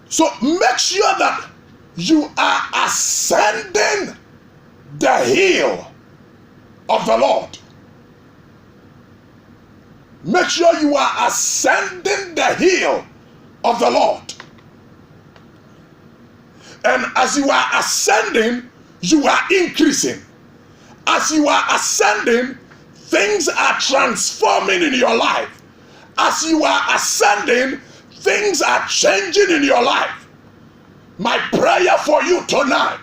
So make sure that you are ascending the hill of the Lord. Make sure you are ascending the hill of the Lord. And as you are ascending, you are increasing. As you are ascending, things are transforming in your life. As you are ascending, things are changing in your life. My prayer for you tonight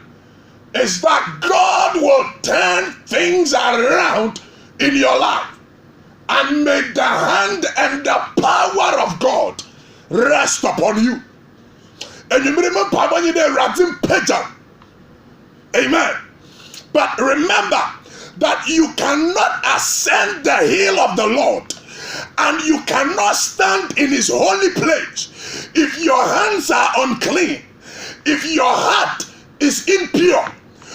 is that God will turn things around in your life. And may the hand and the power of God rest upon you. Amen. But remember that you cannot ascend the hill of the Lord and you cannot stand in his holy place if your hands are unclean, if your heart is impure.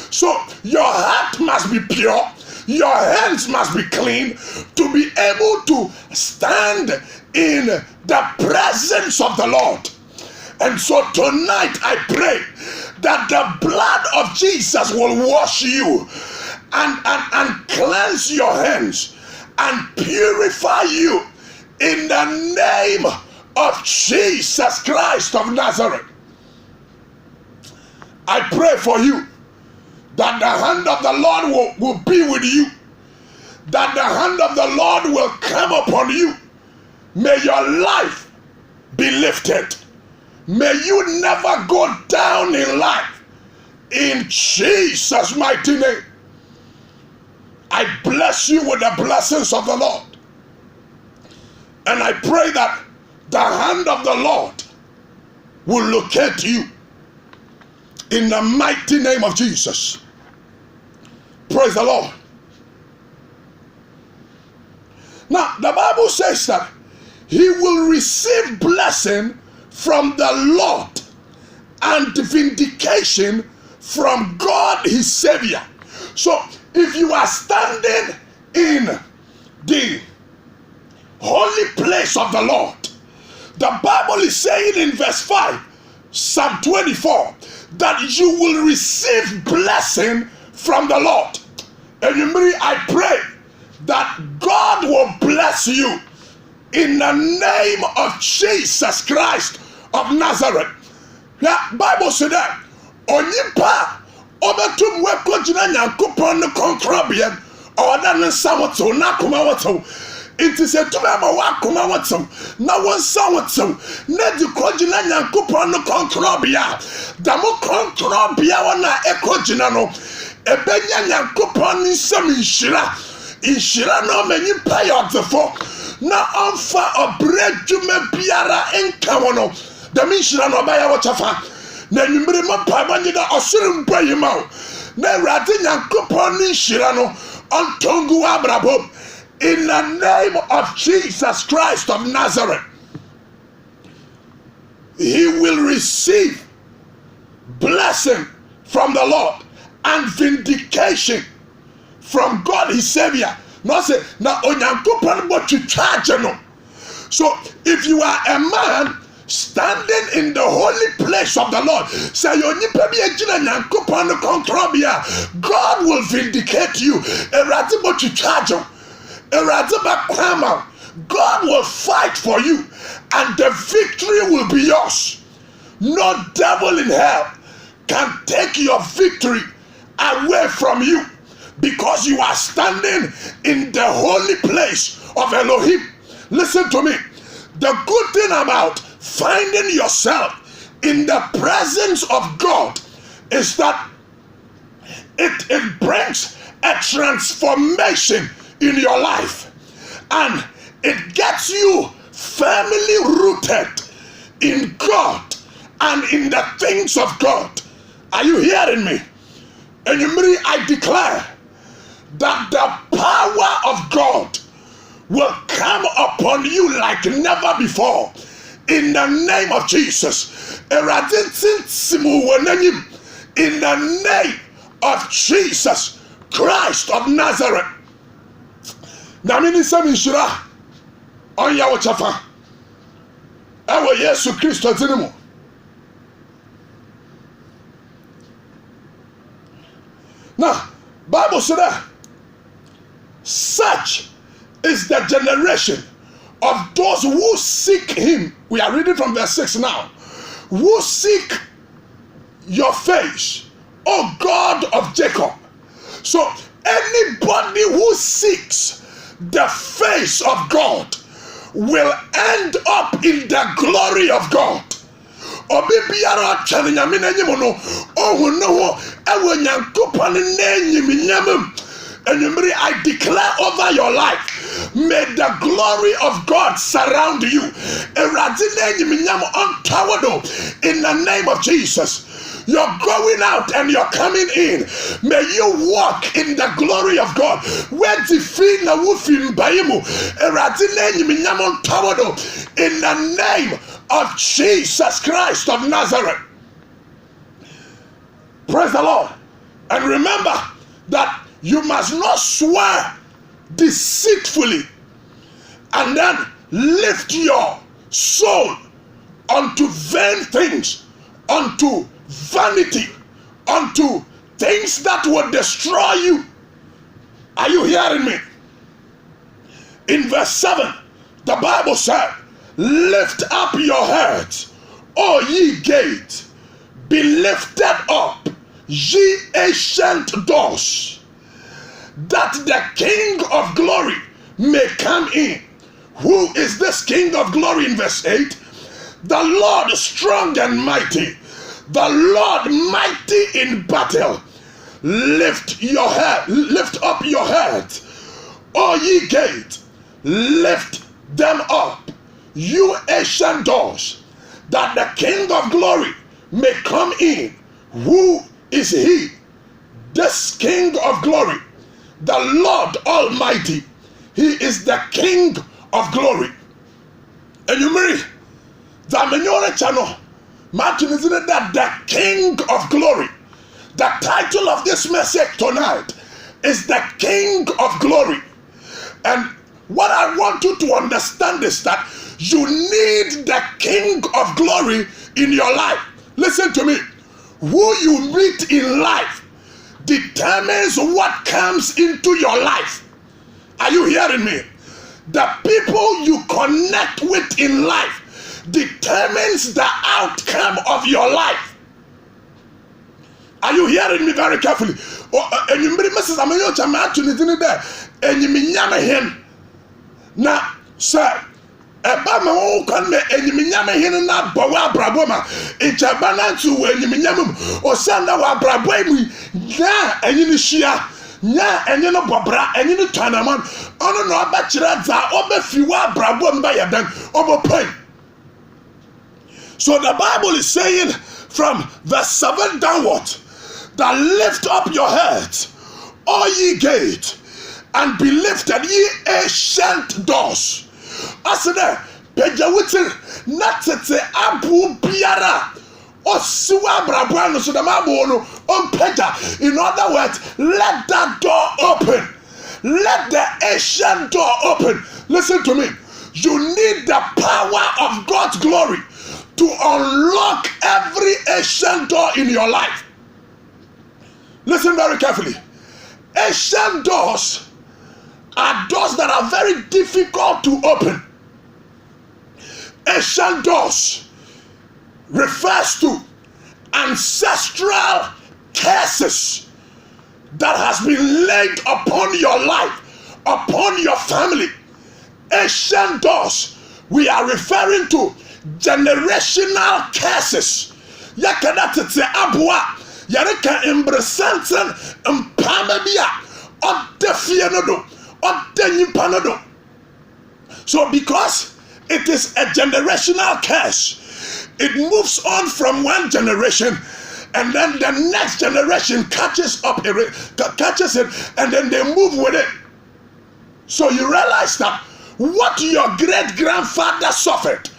So your heart must be pure, your hands must be clean to be able to stand in the presence of the Lord. And so tonight I pray that the blood of Jesus will wash you and cleanse your hands and purify you in the name of Jesus Christ of Nazareth. I pray for you that the hand of the Lord will be with you, that the hand of the Lord will come upon you. May your life be lifted. May you never go down in life. In Jesus' mighty name, I bless you with the blessings of the Lord. And I pray that the hand of the Lord will locate you in the mighty name of Jesus. Praise the Lord. Now, the Bible says that he will receive blessing from the Lord and vindication from God his Savior. So if you are standing in the holy place of the Lord, the Bible is saying in verse 5, Psalm 24, that you will receive blessing from the Lord. And I pray that God will bless you in the name of Jesus Christ of Nazareth. The Bible said that onipa obetum weko jina nyankopon no konkrobia oda ne sawoto na koma woto inti se tuma ma wa koma woto na won sawoto na di kojina nyankopon no konkrobia da mo konkrobia wona ekojina no ebenya nyankopon ni sam inshira no manyi payodfo na onfa obredwuma biara enka wono da minshira no baya wo chafa na nwumire mapaba da osere mbayima na awrade nyankopon ni nshira no ontongu abrabo in the name of Jesus Christ of Nazareth. He will receive blessing from the Lord and vindication from God his Savior. No say na onyankopon bo twitwa no. So if you are a man standing in the holy place of the Lord, say onipa bi agina nyankopon no kontrobia, God will vindicate you. Erade bo twitwa erade ba kwama. God will fight for you and the victory will be yours. No devil in hell can take your victory away from you, because you are standing in the holy place of Elohim. Listen to me. The good thing about finding yourself in the presence of God is that it brings a transformation in your life, and it gets you firmly rooted in God and in the things of God. Are you hearing me? And I declare that the power of God will come upon you like never before in the name of Jesus. In the name of Jesus Christ of Nazareth. Namini Samishra on Yawachafa. Ewa Yesu Christo Zinimo. Now, Bible said that such is the generation of those who seek him. We are reading from verse 6 now. Who seek your face, O God of Jacob. So anybody who seeks the face of God will end up in the glory of God. Obi biara chane nyame n'anyim no ohun no ho ewo nyankopon n'anyim nyamam. Enyumri, I declare over your life, may the glory of God surround you. In the name of Jesus, you're going out and you're coming in. May you walk in the glory of God. In the name of Jesus Christ of Nazareth. Praise the Lord. And remember that you must not swear deceitfully and then lift your soul unto vain things, unto vanity, unto things that will destroy you. Are you hearing me? In verse 7, the Bible said, lift up your heads, O ye gates, be lifted up, ye ancient doors, that the King of glory may come in. Who is this King of glory in verse 8? The Lord strong and mighty, the Lord mighty in battle. Lift your head, lift up your head, O ye gates, lift them up, you ancient doors, that the King of glory may come in. Who is he? This King of glory, the Lord Almighty. He is the King of glory. And you marry the Menyore channel. Martin is that the King of glory. The title of this message tonight is the King of glory. And what I want you to understand is that you need the King of glory in your life. Listen to me. Who you meet in life determines what comes into your life. Are you hearing me? The people you connect with in life determines the outcome of your life. Are you hearing me very carefully? And you may Mrs. Amayo Chamatu in there, and you mean him. Now, sir, eba ma wo kan me enyiminyame hene na bo wa braboma ejaba na ntu wo enyiminyame o sanda wa brabo mu na enyi ni hia nya enyi no bobra enyi ni twanaman ono no abakira za obefi wa brabo mba yadan obopan. So the Bible is saying from verse 7 downward that lift up your heads, all ye gates, and be lifted, ye ancient doors. Asene pejawutin natete abu biara osiwa brabwa no so the mabo no on peja. In other words, let that door open. Let the ancient door open. Listen to me. You need the power of God's glory to unlock every ancient door in your life. Listen very carefully. Ancient doors are doors that are very difficult to open. Ancient doors refers to ancestral curses that has been laid upon your life, upon your family. Ancient doors, we are referring to generational curses. Yakada tete abua, yareka imbresanten mpamebia, odefie nodo. So because it is a generational curse, it moves on from one generation and then the next generation catches it and then they move with it. So you realize that what your great-grandfather suffered,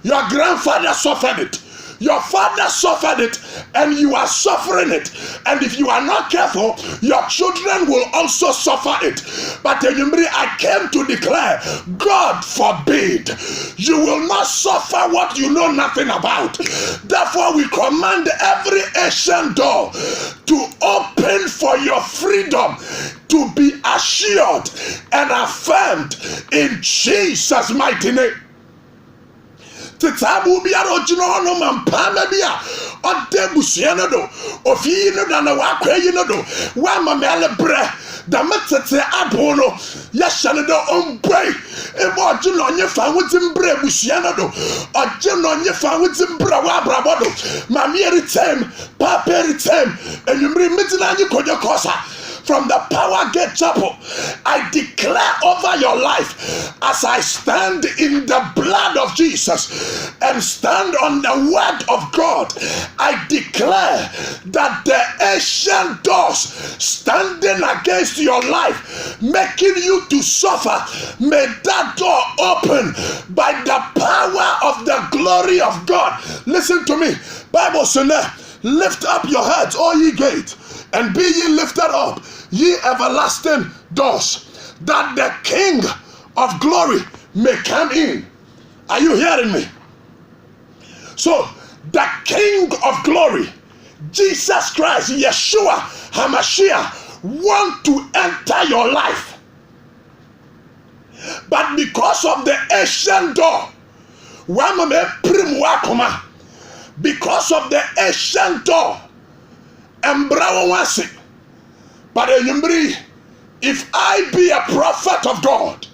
your grandfather suffered it, Your father suffered it, and you are suffering it. And if you are not careful, your children will also suffer it. But I came to declare, God forbid, you will not suffer what you know nothing about. Therefore, we command every ancient door to open for your freedom to be assured and affirmed in Jesus' mighty name. Tetabu biara ogino no mampama bia ode busuano do ofi no da na wakwayi no do wa mamele bre da metete abo no yehye do omboi ebo ogino onye fa wotim bre busuano do ogino onye fa wotim bre wa brabo do mami eritem papa eritem enumri mitina anyi kodyo kosa. From the Power Gate Chapel, I declare over your life as I stand in the blood of Jesus and stand on the word of God. I declare that the ancient doors standing against your life, making you to suffer, may that door open by the power of the glory of God. Listen to me. Bible says, lift up your heads, all ye gates, and be ye lifted up, ye everlasting doors, that the King of glory may come in. Are you hearing me? So, the King of glory, Jesus Christ, Yeshua HaMashiach, want to enter your life. But because of the ancient door, because of the ancient door, but if I be a prophet of God,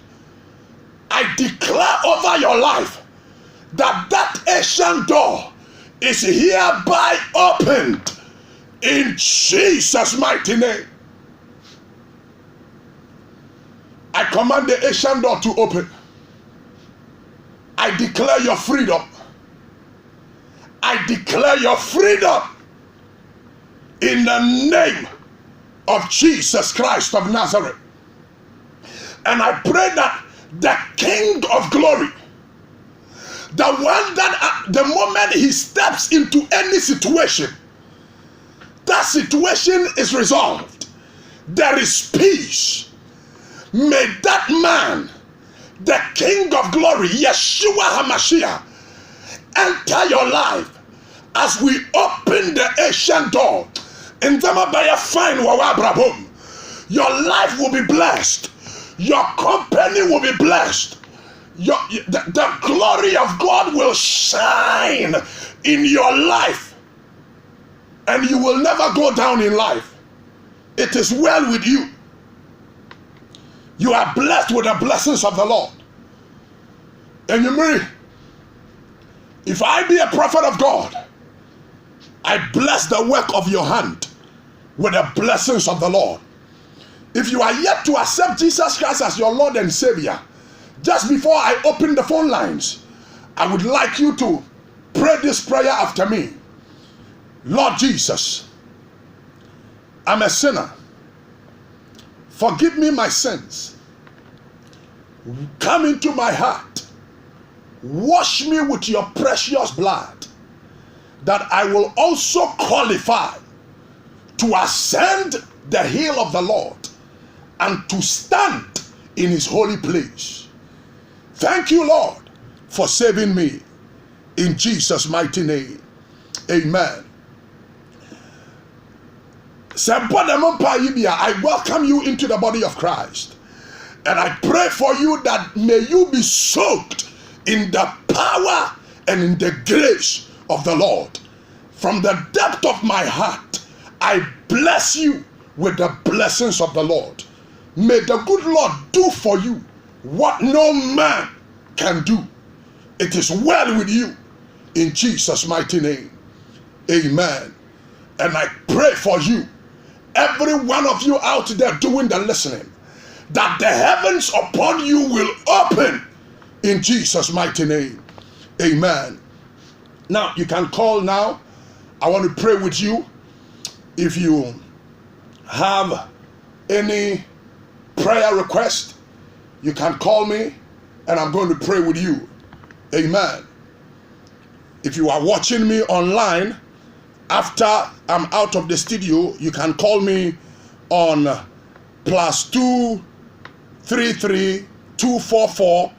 I declare over your life that that ancient door is hereby opened in Jesus' mighty name. I command the ancient door to open. I declare your freedom. I declare your freedom in the name of Jesus Christ of Nazareth. And I pray that the King of glory, the one that the moment he steps into any situation, that situation is resolved. There is peace. May that man, the King of glory, Yeshua HaMashiach, enter your life as we open the ancient door. In Tamabaya fine wawa brabom, your life will be blessed. Your company will be blessed. The glory of God will shine in your life, and you will never go down in life. It is well with you. You are blessed with the blessings of the Lord. And if I be a prophet of God, I bless the work of your hand with the blessings of the Lord. If you are yet to accept Jesus Christ as your Lord and Savior, just before I open the phone lines, I would like you to pray this prayer after me. Lord Jesus, I'm a sinner. Forgive me my sins. Come into my heart. Wash me with your precious blood, that I will also qualify to ascend the hill of the Lord and to stand in his holy place. Thank you, Lord, for saving me. In Jesus' mighty name, amen. I welcome you into the body of Christ, and I pray for you that may you be soaked in the power and in the grace of the Lord. From the depth of my heart, I bless you with the blessings of the Lord. May the good Lord do for you what no man can do. It is well with you in Jesus' mighty name. Amen. And I pray for you, every one of you out there doing the listening, that the heavens upon you will open in Jesus' mighty name. Amen. Now, you can call now. I want to pray with you. If you have any prayer request, you can call me and I'm going to pray with you. Amen. If you are watching me online, after I'm out of the studio, you can call me on +233 244